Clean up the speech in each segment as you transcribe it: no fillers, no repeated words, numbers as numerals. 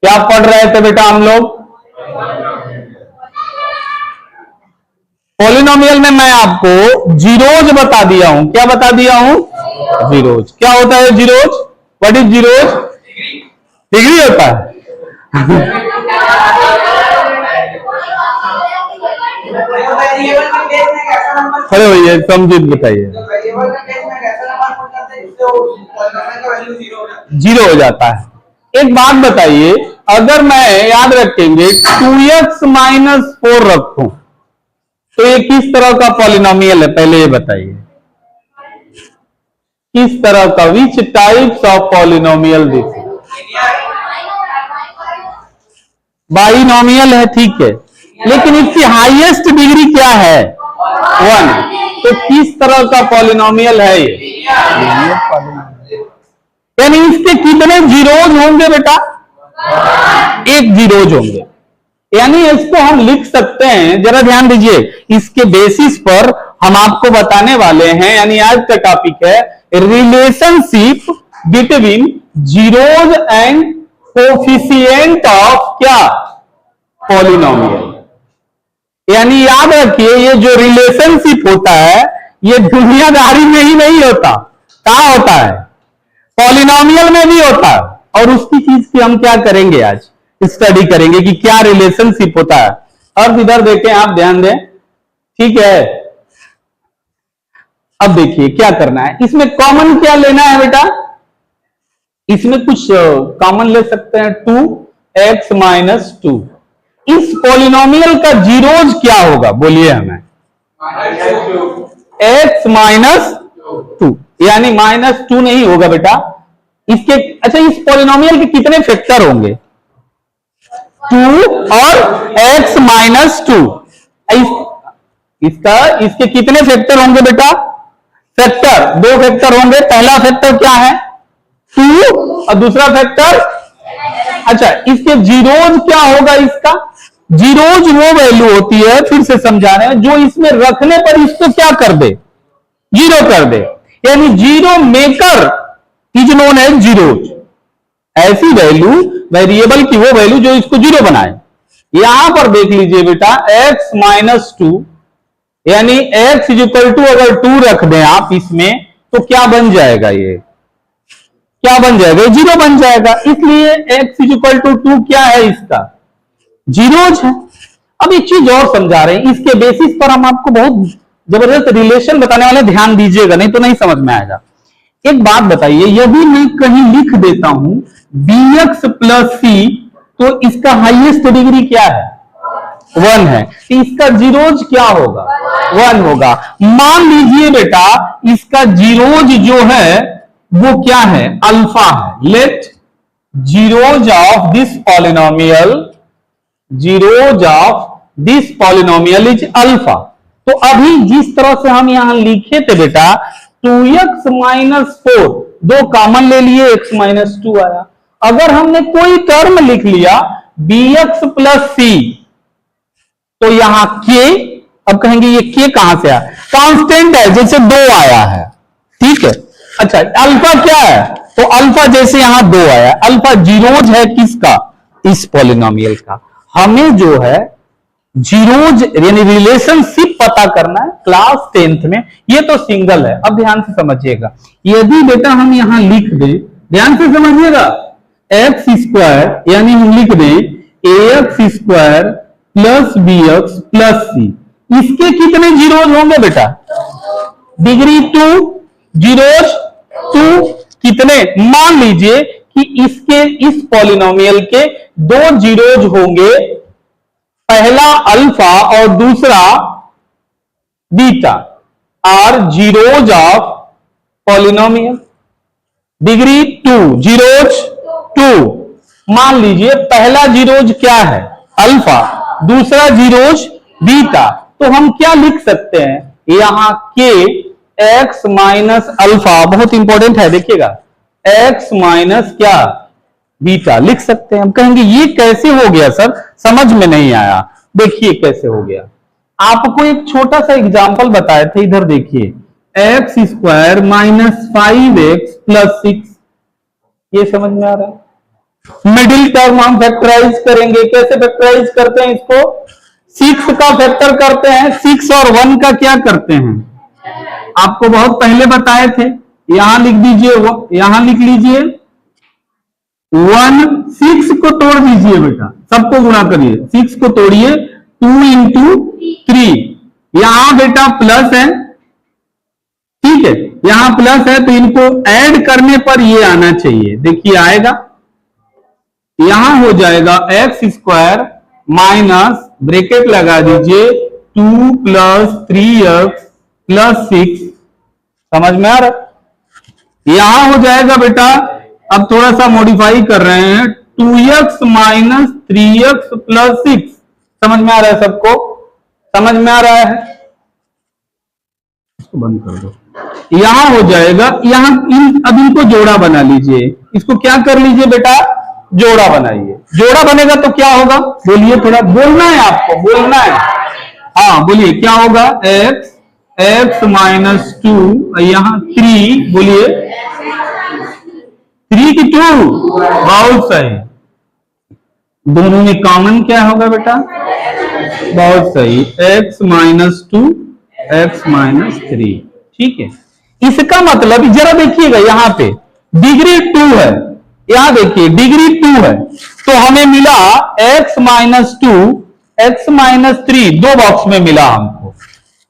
क्या पढ़ रहे थे बेटा हम लोग? पॉलिनोमियल में मैं आपको जीरोज बता दिया हूं। क्या बता दिया हूं? जीरोज। क्या होता है zeros? What is zeros? Degree होता है। अरे भैया समझिए बताइए। जीरो हो जाता है। एक बात बताइए, अगर मैं याद रखेंगे 2x माइनस 4 रखूं तो ये किस तरह का पॉलिनोमियल है? पहले ये बताइए किस तरह का, which types of polynomial this? Binomial है, ठीक है, लेकिन इसकी हाईएस्ट डिग्री क्या है? 1। तो किस तरह का पॉलिनोमियल है ये? यानी इसके कितने जीरोज होंगे बेटा? एक जीरोज होंगे। यानी इसको हम लिख सकते हैं, जरा ध्यान दीजिए, इसके बेसिस पर हम आपको बताने वाले हैं, यानी आज का टॉपिक है relationship between zeros and coefficient of क्या? पॉलिनोमियल। यानी याद रखिए, ये जो रिलेशनशिप होता है ये दुनियादारी में ही नहीं होता। कहां होता है? पॉलिनोमियल में भी होता है। और उसकी चीज की हम क्या करेंगे, आज स्टडी करेंगे कि क्या रिलेशनशिप होता है। अब इधर देखें, आप ध्यान दें, ठीक है। अब देखिए क्या करना है, इसमें कॉमन क्या लेना है बेटा? इसमें कुछ कॉमन ले सकते हैं, 2x माइनस 2। इस पॉलिनोमियल का जीरोज क्या होगा बोलिए हमें? x minus 2। यानी -2 नहीं होगा बेटा इसके। अच्छा, इस पॉलिनोमियल के कितने फैक्टर होंगे? 2 और x माइनस 2। इसके कितने फैक्टर होंगे बेटा? फैक्टर, 2 फैक्टर होंगे। पहला फैक्टर क्या है? 2 और दूसरा फैक्टर। अच्छा, इसके जीरोज क्या होगा? इसका जीरोज वो वैल्यू होती है, फिर से समझा रहे हैं, जो इसमें रखने पर इसको क्या कर दे? जीरो कर दे। यानी zero maker is known as zeroes. ऐसी वैल्यू, वेरिएबल की वो वैल्यू जो इसको जीरो बनाए। यहां पर देख लीजिए बेटा, x माइनस 2, यानी x इज इक्वल टू, अगर 2 रख दें आप इसमें तो क्या बन जाएगा? ये क्या बन जाएगा? जीरो बन जाएगा। इसलिए x इज इक्वल टू 2 क्या है? इसका जीरोज है। अब एक चीज और समझा रहे हैं, इसके बेसिस पर हम आपको बहुत जबरदस्त रिलेशन बताने वाले, ध्यान दीजिएगा नहीं तो नहीं समझ में आएगा। एक बात बताइए, यदि मैं कहीं लिख देता हूं bx प्लस c, तो इसका हाईएस्ट डिग्री क्या है? 1 है। तो इसका जीरोज क्या होगा? 1 होगा। मान लीजिए बेटा इसका जीरोज जो है वो क्या है? अल्फा है। Let zeroes of this polynomial, zeroes of this polynomial is alpha. तो अभी जिस तरह से हम यहां लिखे थे बेटा, 2x माइनस 4, 2 कॉमन ले लिए, x माइनस 2 आया। अगर हमने कोई टर्म लिख लिया bx प्लस c, तो यहां k, अब कहेंगे ये k कहां से आया? कांस्टेंट है, जैसे 2 आया है, ठीक है। अच्छा, अल्फा क्या है? तो अल्फा जैसे यहां 2 आया, अल्फा जीरोज है किसका? इस पॉलिनोमियल का। हमें जो है जीरोज यानी रिलेशनशिप पता करना है क्लास 10th में। ये तो सिंगल है। अब ध्यान से समझिएगा, यदि बेटा हम यहां लिख दे, ध्यान से समझिएगा, एक्स स्क्वायर, यानी हम लिख दे ax square plus bx plus c, इसके कितने जीरोज होंगे बेटा? डिग्री 2, जीरोज 2 कितने? मान लीजिए कि इसके, इस पॉलिनोमियल के 2 जीरोज होंगे, पहला अल्फा और दूसरा beta, are zeroes of polynomial. Degree 2, zeroes 2। मान लीजिए पहला जीरोज क्या है? अल्फा, दूसरा जीरोज बीटा। तो हम क्या लिख सकते हैं यहां? के एक्स माइनस अल्फा, बहुत इंपॉर्टेंट है, देखिएगा, एक्स माइनस क्या? बीटा लिख सकते हैं। हम कहेंगे ये कैसे हो गया सर, समझ में नहीं आया। देखिए कैसे हो गया। आपको एक छोटा सा एग्जांपल बताए थे, इधर देखिए, x square minus 5x plus 6, ये समझ में आ रहा है। मिडिल टर्म हम फैक्टराइज करेंगे, कैसे फैक्टराइज करते हैं इसको? 6 का फैक्टर करते हैं, 6 और 1 का क्या करते हैं? आपको बहुत पहले बताए थे। यहां लिख दीजिए, यहां लिख लीजिए 1, 6 को तोड़ दीजिए बेटा, सबको गुणा करिए, 6 को तोड़िए 2 इंटू 3, यहां बेटा प्लस है, ठीक है, यहां प्लस है तो इनको ऐड करने पर ये आना चाहिए, देखिए आएगा, यहां हो जाएगा एक्स स्क्वायर माइनस ब्रैकेट लगा दीजिए 2 प्लस 3x प्लस 6, समझ में आ रहा? यहां हो जाएगा बेटा, अब थोड़ा सा मॉडिफाई कर रहे हैं, 2x माइनस 3x प्लस 6, समझ में आ रहा है सबको? समझ में आ रहा है? इसको बंद कर दो। यहां हो जाएगा, यहां अब इनको जोड़ा बना लीजिए, इसको क्या कर लीजिए बेटा, जोड़ा बनाइए, जोड़ा बनेगा तो क्या होगा, बोलिए, थोड़ा बोलना है आपको, बोलना है, हाँ बोलिए क्या होगा, x माइनस 2, यहां 3, बोलिए 3 की 2, बहुत सही, दोनों में कॉमन क्या होगा बेटा, बहुत सही, x माइनस 2 x माइनस 3, ठीक है। इसका मतलब जरा देखिएगा, यहां पे डिग्री 2 है, यहां देखिए डिग्री 2 है, तो हमें मिला x minus 2 x minus 3, 2 box में मिला हमको,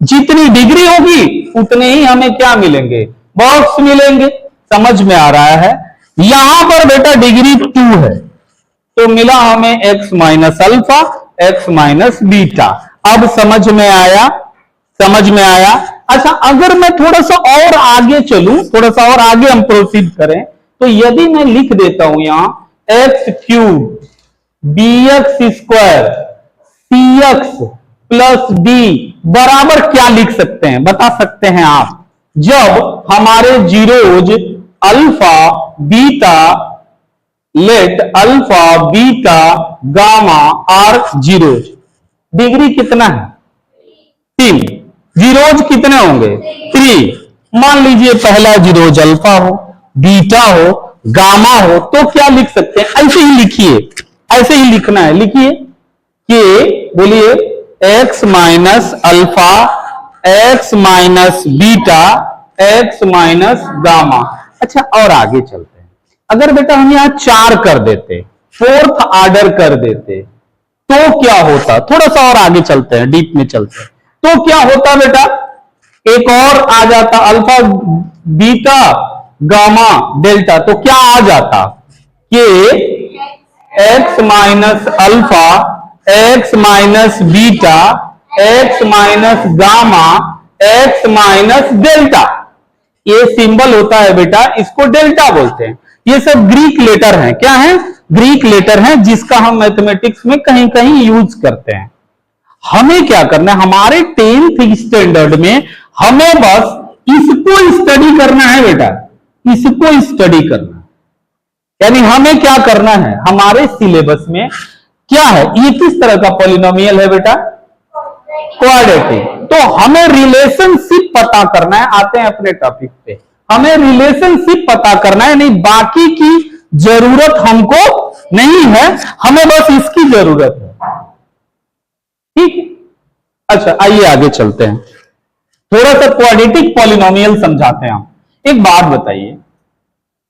जितनी डिग्री होगी उतने ही हमें क्या मिलेंगे, बॉक्स मिलेंगे, समझ में आ रहा है? यहां पर बेटा डिग्री 2 है तो मिला हमें x minus alpha x minus beta, अब समझ में आया, समझ में आया? अच्छा, अगर मैं थोड़ा सा और आगे चलूं, थोड़ा सा और आगे हम प्रोसीड करें, तो यदि मैं लिख देता हूं यहां x cube bx square cx plus D बराबर क्या लिख सकते हैं, बता सकते हैं आप? जब हमारे zeroes alpha beta, let alpha beta gamma are zeroes, degree कितना है, 3, जीरोज कितने होंगे, 3, मान लीजिए पहला जीरोज अल्फा हो, बीटा हो, गामा हो, तो क्या लिख सकते हैं, ऐसे ही लिखिए, ऐसे ही लिखना है, लिखिए कि बोलिए x minus alpha x minus beta x minus gamma. अच्छा, और आगे चलते हैं, अगर बेटा हम यहां 4 कर देते, 4th ऑर्डर कर देते तो क्या होता, थोड़ा सा और आगे चलते हैं, डीप में चलते हैं, तो क्या होता बेटा, एक और आ जाता अल्फा बीटा गामा डेल्टा, तो क्या आ जाता कि x minus alpha x minus beta x minus gamma x minus delta, ये सिंबल होता है बेटा, इसको डेल्टा बोलते हैं। ये सब ग्रीक लेटर हैं, क्या है, ग्रीक लेटर हैं, जिसका हम मैथमेटिक्स में कहीं कहीं यूज करते हैं। हमें क्या करना है, हमारे 10th स्टैंडर्ड में हमें बस इसको स्टडी करना है बेटा, इसको स्टडी करना है, यानी हमें क्या करना है, हमारे सिलेबस में क्या है, ये किस तरह का पॉलिनोमियल है बेटा, क्वाड्रेटिक, तो हमें रिलेशनशिप पता करना है, आते हैं अपने टॉपिक पे, हमें रिलेशनशिप पता करना है, नहीं बाकी की जरूरत हमको नहीं है, हमें बस इसकी जरूरत है, ठीक है। अच्छा, आइए आगे चलते हैं, थोड़ा सा क्वाड्रेटिक पॉलिनोमियल समझाते हैं हम। एक बात बताइए,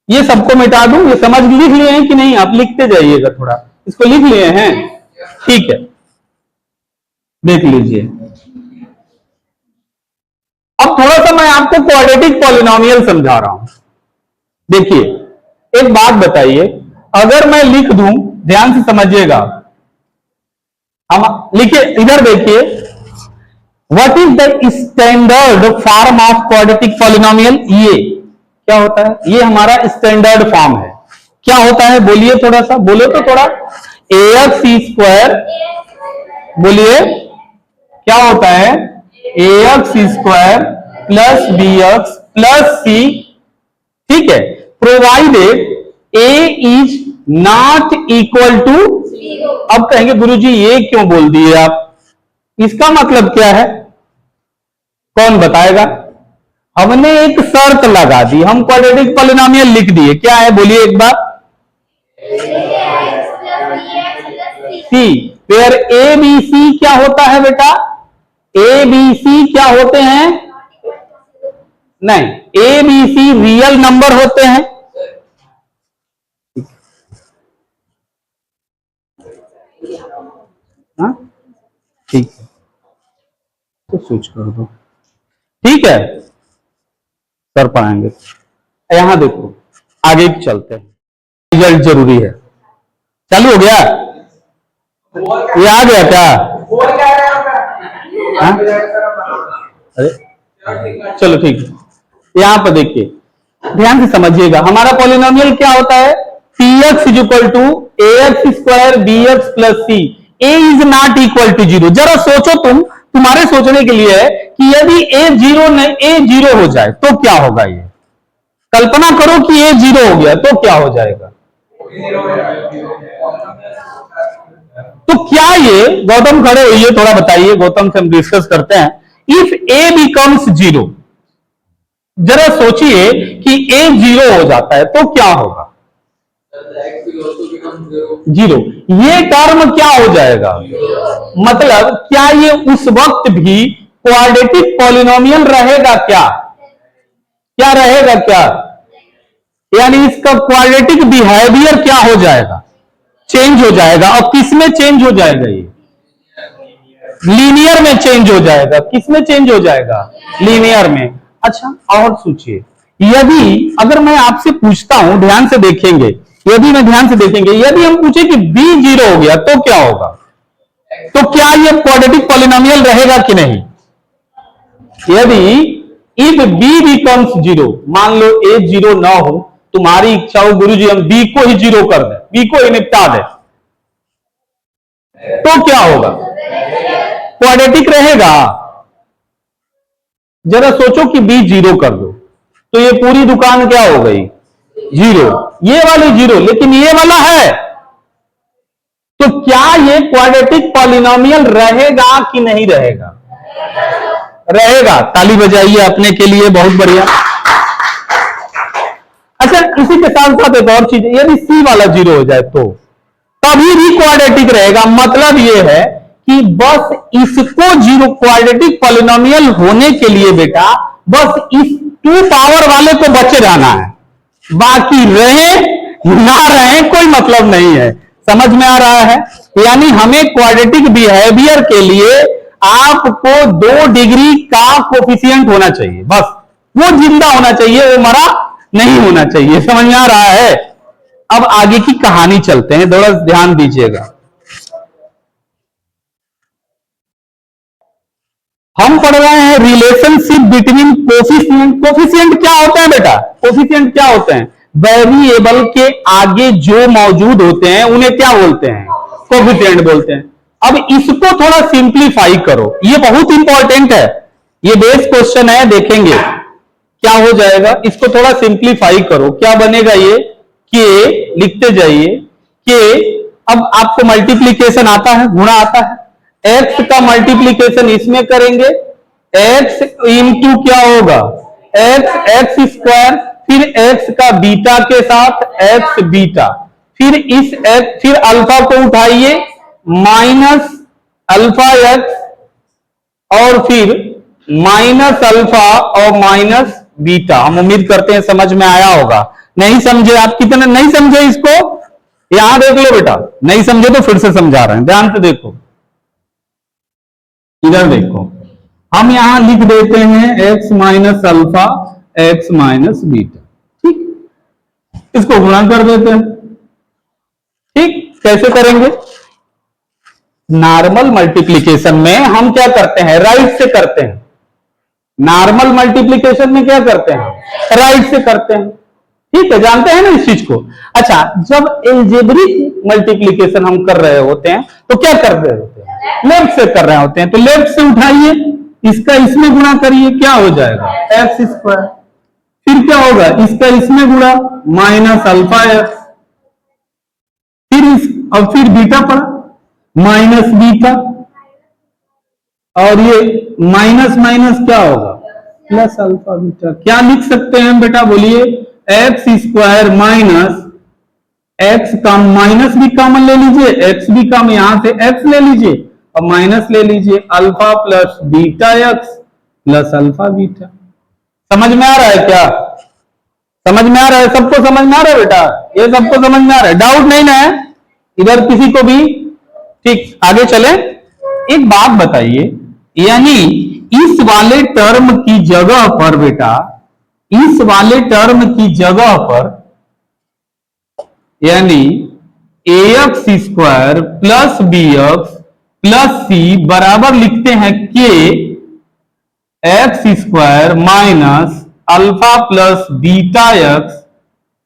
ये सबको मिटा दूं, ये समझ लिख लिए हैं कि नहीं, आप लिखते जाइएगा, थोड़ा इसको लिख लिए हैं, ठीक है, देख लीजिए। अब थोड़ा सा मैं आपको क्वाड्रेटिक पॉलिनोमियल समझा रहा हूं, देखिए एक बात बताइए, अगर मैं लिख दूं, ध्यान से समझिएगा, हम लिखिए, इधर देखिए, what is the standard form of quadratic polynomial, ये क्या होता है, ये हमारा स्टैंडर्ड फॉर्म है, क्या होता है, बोलिए थोड़ा सा, बोलो तो थोड़ा, ax स्क्वायर, बोलिए क्या होता है, ax square plus bx plus c, ठीक है, provided a is not equal to, अब कहेंगे गुरुजी ये क्यों बोल दिए आप, इसका मतलब क्या है, कौन बताएगा, हमने एक शर्त लगा दी, हम क्वाड्रेटिक पॉलिनोमियल लिख दिए, क्या है बोलिए एक बार। सी, वेयर ए बी सी क्या होता है बेटा, ए बी सी क्या होते हैं, नहीं, A B C real number होते हैं। हाँ ठीक है, तो स्विच कर दो, ठीक है, कर पाएंगे। यहां देखो, आगे चलते हैं, रिजल्ट जरूरी है। चालू हो गया, ये आ गया क्या? हाँ? अरे चलो ठीक है, यहां पर देखिए, ध्यान से समझिएगा, हमारा पॉलिनोमियल क्या होता है, P X is equal to A X square B x plus C, A is not equal to zero. जरा सोचो, तुम्हारे सोचने के लिए है कि यदि ए जीरो हो जाए तो क्या होगा, ये कल्पना करो कि ए जीरो हो गया तो क्या हो जाएगा। तो क्या ये, गौतम खड़े होइए, थोड़ा बताइए, गौतम से हम डिस्कस करते हैं। इफ ए बिकम्स जीरो, जरा सोचिए कि ए जीरो हो जाता है तो क्या होगा, जीरो, ये टर्म क्या हो जाएगा, मतलब क्या ये उस वक्त भी क्वाड्रेटिक पॉलिनोमियल रहेगा, क्या क्या रहेगा, क्या यानी इसका क्वाड्रेटिक बिहेवियर क्या हो जाएगा, चेंज हो जाएगा। और किस में चेंज हो जाएगा, ये लीनियर में चेंज हो जाएगा। किस में चेंज हो जाएगा, लीनियर में। अच्छा, और सोचिए, यदि अगर मैं आपसे पूछता हूं, ध्यान से देखेंगे, यदि हम पूछे कि b जीरो हो गया तो क्या होगा, तो क्या ये क्वाड्रेटिक पॉलिनोमियल रहेगा कि नहीं। यदि इफ b बिकम्स जीरो, मान लो a जीरो ना हो, तुम्हारी इच्छा हो गुरुजी हम b को ही जीरो कर दें, b को ही निपटा दें, तो क्या होगा, क्वाड्रेटिक रहेगा। जरा सोचो कि b जीरो कर दो तो ये पूरी दुकान क्या हो गई, जीरो, ये वाली जीरो, लेकिन ये वाला है, तो क्या ये क्वाड्रेटिक पॉलिनोमियल रहेगा कि नहीं रहेगा, रहेगा। ताली बजाइए अपने के लिए, बहुत बढ़िया। अच्छा, इसी के साथ साथ एक और चीज, यदि सी वाला जीरो हो जाए तो तभी भी क्वाड्रेटिक रहेगा। मतलब ये है कि बस इसको जीरो, क्वाड्रेटिक पॉलिनोमियल होने के लिए बेटा बस इस टू पावर वाले को बचे रहना है, बाकी रहे ना रहे कोई मतलब नहीं है। समझ में आ रहा है, यानी हमें क्वाड्रेटिक बिहेवियर के लिए आपको 2 डिग्री का कोफिशिएंट होना चाहिए, बस वो जिंदा होना चाहिए, वो मरा नहीं होना चाहिए। समझ में आ रहा है। अब आगे की कहानी चलते हैं, थोड़ा ध्यान दीजिएगा। हम पढ़ रहे हैं रिलेशनशिप बिटवीन कोफिशिएंट। कोफिशिएंट क्या होता है बेटा, कोफिशिएंट क्या होते हैं, वेरिएबल के आगे जो मौजूद होते हैं उन्हें क्या बोलते हैं, कोफिशिएंट बोलते हैं। अब इसको थोड़ा सिंप्लीफाई करो, ये बहुत इंपॉर्टेंट है, ये बेस क्वेश्चन है, देखेंगे क्या हो जाएगा। इसको थोड़ा सिंप्लीफाई करो, क्या बनेगा, ये के लिखते जाइए, के अब आपको मल्टीप्लीकेशन आता है, गुणा आता है, x का मल्टीप्लीकेशन इसमें करेंगे, x इंटू क्या होगा, x स्क्वायर, फिर x का बीटा के साथ x बीटा, फिर इस x, फिर अल्फा को उठाइए माइनस अल्फा x, और फिर माइनस अल्फा और माइनस बीटा। हम उम्मीद करते हैं समझ में आया होगा। नहीं समझे, आप कितने नहीं समझे इसको, यहां देख लो बेटा, नहीं समझे तो फिर से समझा रहे हैं, ध्यान से देखो, इधर देखो, हम यहां लिख देते हैं x minus alpha x minus beta, ठीक, इसको गुणा कर देते हैं। ठीक, कैसे करेंगे, नॉर्मल मल्टीप्लीकेशन में हम क्या करते हैं, राइट से करते हैं। नॉर्मल मल्टीप्लीकेशन में क्या करते हैं, राइट से करते हैं, ठीक है, जानते हैं ना इस चीज को। अच्छा, जब एल्जेब्रिक मल्टीप्लीकेशन हम कर रहे होते हैं तो क्या कर रहे होते हैं, लेफ्ट से कर रहे होते हैं, तो लेफ्ट से उठाइए, इसका इसमें गुणा करिए, क्या हो जाएगा, एक्स स्क्वायर, फिर क्या होगा, इसका इसमें गुणा माइनस अल्फा एक्स, और फिर बीटा पड़ा माइनस बीटा, और ये माइनस माइनस क्या होगा, प्लस अल्फा बीटा। क्या लिख सकते हैं बेटा बोलिए? एक्स स्क्वायर माइनस एक्स का माइनस भी कॉमन ले लीजिए, एक्स भी कम, यहां से एक्स ले लीजिए और माइनस ले लीजिए, alpha plus beta x plus alpha beta. समझ में आ रहा है क्या? समझ में आ रहा है? सबको समझ में आ रहा है बेटा? ये सबको समझ में आ रहा है? डाउट नहीं ना है इधर किसी को भी? ठीक, आगे चले। एक बात बताइए, यानी इस वाले टर्म की जगह पर बेटा, इस वाले टर्म की जगह पर यानी ax square plus B x plus C बराबर लिखते हैं के x square minus alpha plus beta x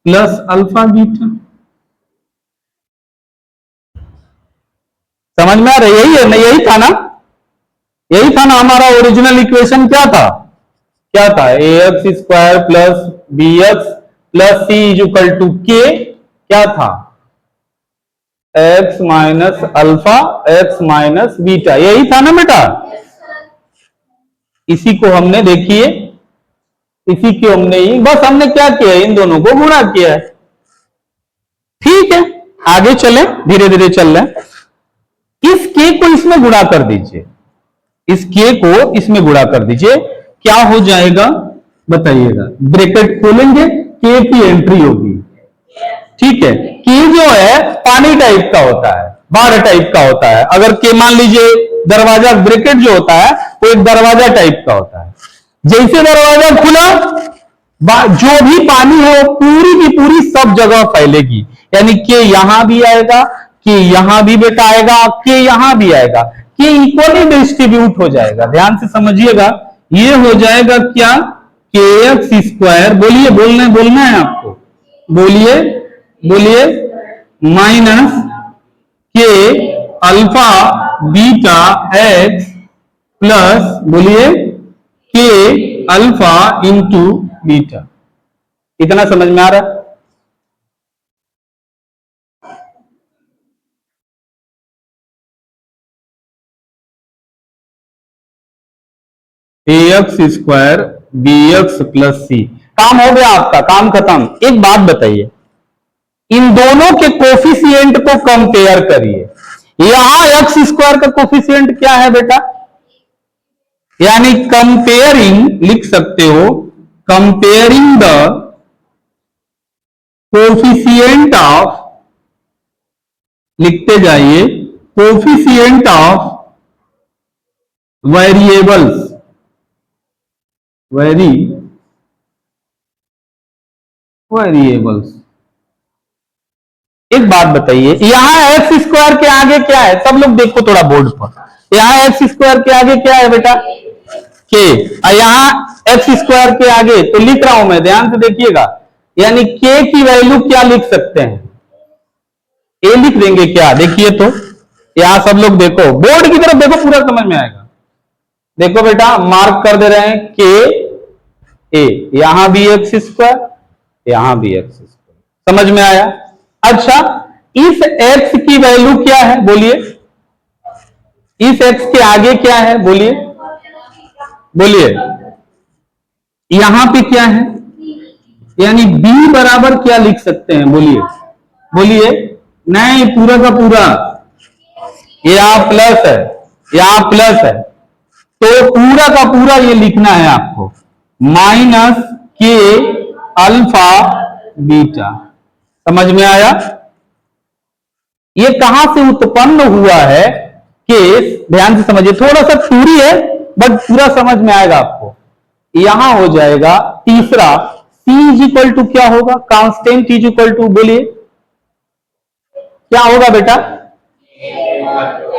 plus alpha beta. समझ में आ रहा है? यही है ना? यही था ना? यही था ना हमारा ओरिजिनल इक्वेशन? क्या था? क्या था? ax square plus B x plus C is equal to K, क्या था? x minus alpha x minus beta. यही था ना बेटा? इसी को हमने देखिए, इसी की हमने ही बस हमने क्या किया, इन दोनों को गुणा किया है। ठीक है, आगे चले, धीरे धीरे चल रहे हैं। इस के को इसमें गुणा कर दीजिए, इस के को इसमें गुणा कर दीजिए, क्या हो जाएगा बताइएगा? ब्रैकेट खोलेंगे, के की एंट्री होगी। ठीक है, के जो है पानी टाइप का होता है, बार टाइप का होता है। अगर के मान लीजिए दरवाजा, ब्रैकेट जो होता है वो एक दरवाजा टाइप का होता है। जैसे दरवाजा खुला, जो भी पानी है वो पूरी की पूरी सब जगह फैलेगी, यानी के यहां भी आएगा, के यहां भी बेटा आएगा, के यहां भी आएगा, के इक्वली डिस्ट्रीब्यूट हो जाएगा। ध्यान से समझिएगा, ये हो जाएगा क्या? के एक्स स्क्वायर, बोलिए, बोलना है आपको, बोलिए बोलिए, माइनस के अल्फा बीटा एक्स प्लस, बोलिए, के अल्फा इंटू बीटा। इतना समझ में आ रहा है? X square B x plus C, काम हो गया आपका, काम खत्म। एक बात बताइए, इन दोनों के कोफिशिएंट को कंपेयर करिए। यहां एक्स स्क्वायर का कोफिशिएंट क्या है बेटा? यानी कंपेयरिंग लिख सकते हो, कंपेयरिंग द कोफिशिएंट ऑफ, लिखते जाइए, कोफिशिएंट ऑफ वेरिएबल्स, वेरिएबल्स। एक बात बताइए, यहां एक्स स्क्वायर के आगे क्या है? सब लोग देखो थोड़ा बोर्ड पर, यहां एक्स स्क्वायर के आगे क्या है बेटा? के। और यहां एक्स स्क्वायर के आगे, तो लिख रहा हूं मैं, ध्यान से देखिएगा, यानी के की वैल्यू क्या लिख सकते हैं? ए लिख देंगे क्या? देखिए तो, यहां सब लोग देखो, बोर्ड की तरफ देखो, पूरा समझ में आएगा। देखो बेटा, मार्क कर दे रहे हैं के ए, यहां भी एक्स स्क्वायर, यहां भी एक्स स्क्वायर। समझ में आया? अच्छा, इस x की वैल्यू क्या है? बोलिए, इस x के आगे क्या है? बोलिए, बोलिए, यहां पे क्या है? यानी b बराबर क्या लिख सकते हैं? बोलिए, बोलिए, नहीं, पूरा का पूरा, यहां प्लस है, यहां प्लस है, तो पूरा का पूरा ये लिखना है आपको, माइनस के अल्फा बीटा। समझ में आया? ये कहां से उत्पन्न हुआ है केस? ध्यान से समझिए, थोड़ा सा थ्योरी है बट पूरा समझ में आएगा आपको। यहां हो जाएगा तीसरा, C इज इक्वल टू क्या होगा? कांस्टेंट इज इक्वल टू, बोलिए क्या होगा बेटा?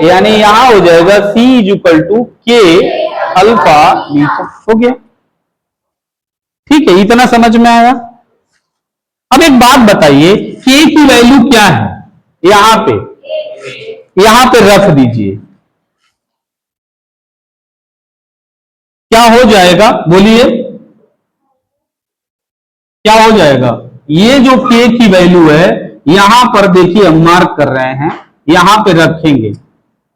यानी यहां हो जाएगा C इज इक्वल टू के अल्फा बीटा। हो गया? ठीक है, इतना समझ में आया? अब एक बात बताइए, के की वैल्यू क्या है? यहां पे रख दीजिए, क्या हो जाएगा? बोलिए, क्या हो जाएगा? ये जो के की वैल्यू है, यहां पर देखिए हम मार्क कर रहे हैं, यहां पे रखेंगे,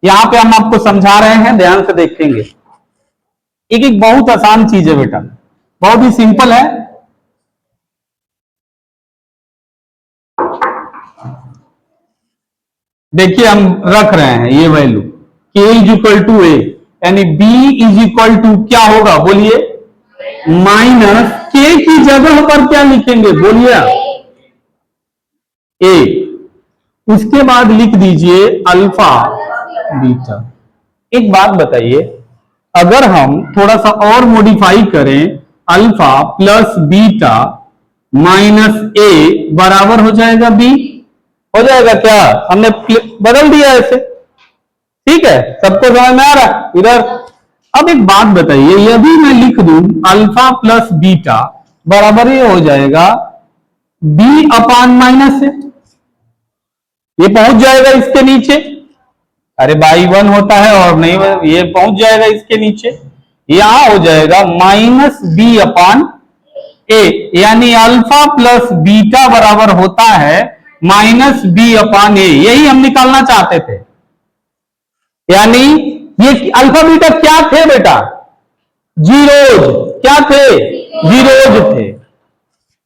यहां पे हम आपको समझा रहे हैं, ध्यान से देखेंगे। एक एक बहुत आसान चीज है बेटा, बहुत ही सिंपल है। देखिए हम रख रहे हैं ये value k is equal to A, यानी b इज इक्वल टू क्या होगा बोलिए, माइनस k की जगह पर क्या लिखेंगे बोलिए a, उसके बाद लिख दीजिए अल्फा बीटा। एक बात बताइए, अगर हम थोड़ा सा और मॉडिफाई करें, अल्फा प्लस बीटा माइनस ए बराबर हो जाएगा बी, हो जाएगा क्या, हमने बदल दिया ऐसे, ठीक है, सबको समझ में आ रहा है इधर। अब एक बात बताइए, यदि मैं लिख दूं अल्फा प्लस बीटा बराबर ये हो जाएगा बी अपान माइनस ए, ये पहुंच जाएगा इसके नीचे, अरे बाई वन होता है और नहीं, ये पहुंच जाएगा इसके नीचे, यहां हो जाएगा माइनस बी अपान ए, यानी अल्फा प्लस बीटा बराबर होता है माइनस बी अपान ए, यही हम निकालना चाहते थे। यानी ये अल्फा बीटा क्या थे बेटा, जीरोज, क्या थे, जीरोज थे।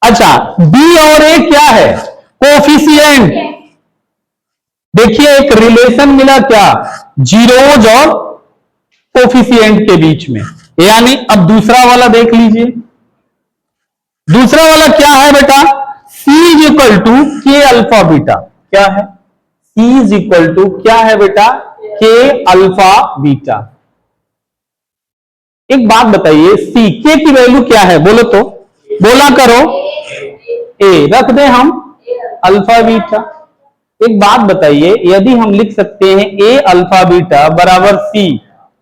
अच्छा, बी और ए क्या है, कोफिशिएंट। देखिए एक रिलेशन मिला क्या, जीरोज और कोफिशिएंट के बीच में। यानी अब दूसरा वाला देख लीजिए, दूसरा वाला क्या है बेटा, C इज इक्वल टू के अल्फा बीटा, क्या है, C इज इक्वल टू क्या है बेटा, के अल्फा बीटा। एक बात बताइए, C के की वैल्यू क्या है बोलो तो, बोला करो, ए रख दे हम अल्फा बीटा। एक बात बताइए, यदि हम लिख सकते हैं ए अल्फा बीटा बराबर सी,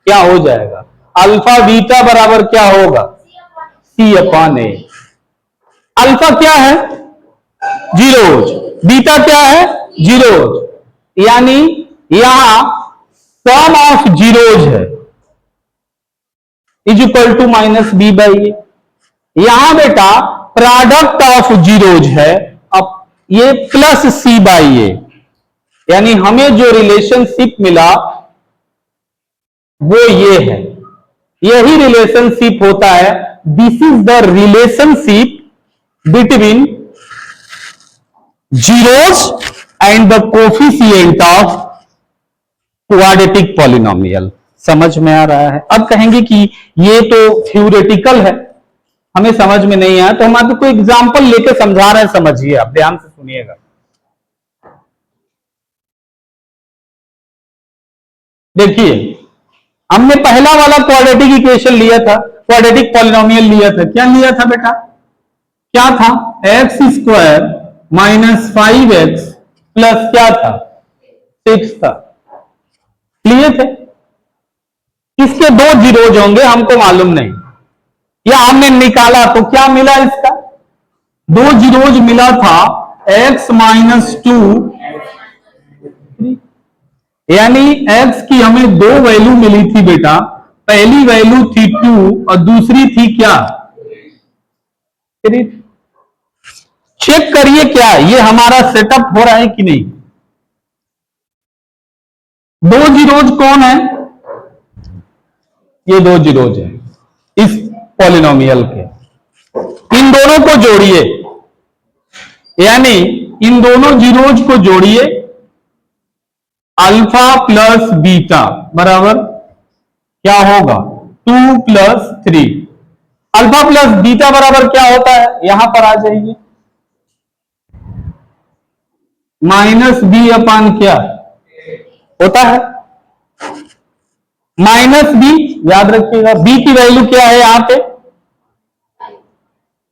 क्या हो जाएगा, अल्फा बीटा बराबर क्या होगा, सी अपान ए। अल्फा क्या है, जीरोज, बीटा क्या है, जीरोज, यानी यहां सम ऑफ जीरोज है is equal to minus B by A. यहां बेटा प्रोडक्ट ऑफ जीरोज है, अब ये प्लस सी बाई ए, यानी हमें जो रिलेशनशिप मिला वो ये है, यही रिलेशनशिप होता है, this is the relationship between zeros and the coefficient of quadratic polynomial. समझ में आ रहा है। अब कहेंगे कि ये तो थ्योरेटिकल है, हमें समझ में नहीं आया, तो हम आपको कोई एग्जांपल लेके समझा रहे हैं, समझिए, आप ध्यान से सुनिएगा। देखिए हमने पहला वाला क्वाड्रेटिक इक्वेशन लिया था, क्वाड्रेटिक पॉलिनोमियल लिया था, क्या लिया था बेटा, क्या था, x square minus 5x plus क्या था, 6 था, लिए थे। इसके दो जीरोज होंगे हमको मालूम नहीं, या हमने निकाला तो क्या मिला, इसका दो जीरोज मिला था x माइनस 2, यानी x की हमें दो वैल्यू मिली थी बेटा, पहली वैल्यू थी 2 और दूसरी थी क्या, 3। चेक करिए क्या ये हमारा सेटअप हो रहा है कि नहीं। दो जीरोज कौन है, ये दो जीरोज है इस पॉलिनोमियल के, इन दोनों को जोड़िए, यानी इन दोनों जीरोज को जोड़िए, अल्फा प्लस बीटा बराबर क्या होगा, 2 प्लस 3। अल्फा प्लस बीटा बराबर क्या होता है, यहां पर आ जाइए, माइनस बी अपान क्या होता है, माइनस बी, याद रखिएगा, बी की वैल्यू क्या है यहां पे,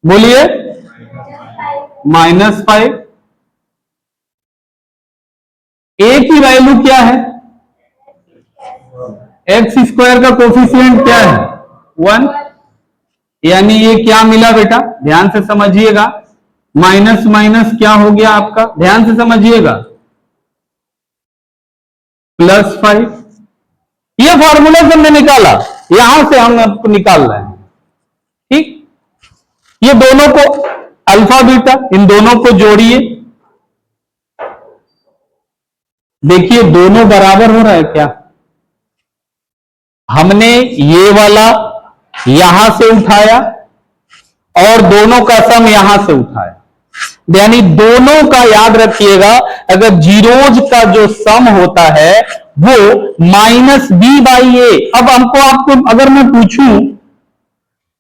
बोलिए, -5। ए की वैल्यू क्या है, एक्स स्क्वायर का कोफिशिएंट क्या है, 1, यानी ये क्या मिला बेटा, ध्यान से समझिएगा, माइनस माइनस क्या हो गया आपका, ध्यान से समझिएगा, +5। ये फॉर्मूला से हमने निकाला, यहां से हम आपको निकाल रहे हैं, ठीक। ये दोनों को अल्फा बीटा, इन दोनों को जोड़िए, देखिए दोनों बराबर हो रहा है क्या, हमने ये वाला यहां से उठाया और दोनों का सम यहां से उठाए, यानी दोनों का याद रखिएगा, अगर जीरोज का जो सम होता है वो -b/a। अब हमको आपको अगर मैं पूछूं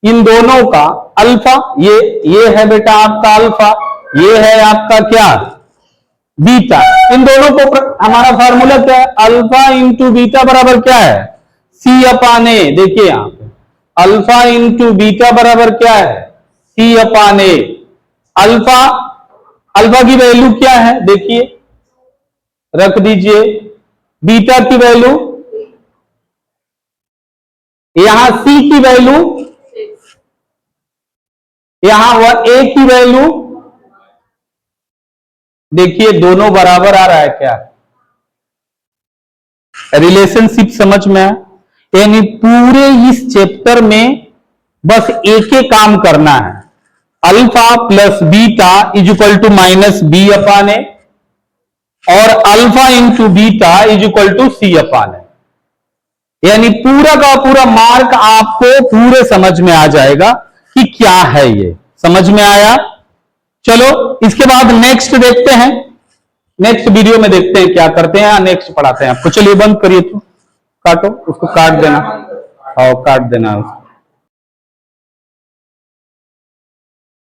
इन दोनों का अल्फा, ये है बेटा आपका अल्फा, ये है आपका क्या बीटा, इन दोनों को हमारा फार्मूला क्या है, अल्फा इंटू बीटा बराबर क्या है C/A। देखिए यहां पे अल्फा इंटू बीटा बराबर क्या है C/A। अल्फा अल्फा की वैल्यू क्या है देखिए, रख दीजिए, बीटा की वैल्यू, यहां C की वैल्यू, यहां वह A की वैल्यू, देखिए दोनों बराबर आ रहा है क्या, रिलेशनशिप समझ में आया। यानी पूरे इस चैप्टर में बस एक ही काम करना है, alpha plus beta is equal to -b/a और alpha into beta is equal to C/a। यानी पूरा का पूरा मार्क आपको पूरे समझ में आ जाएगा कि क्या है, ये समझ में आया। चलो इसके बाद नेक्स्ट देखते हैं, नेक्स्ट वीडियो में देखते हैं क्या करते हैं, नेक्स्ट पढ़ाते हैं आपको। चलिए बंद करिए, तो काटो उसको, काट देना और काट देना उसको।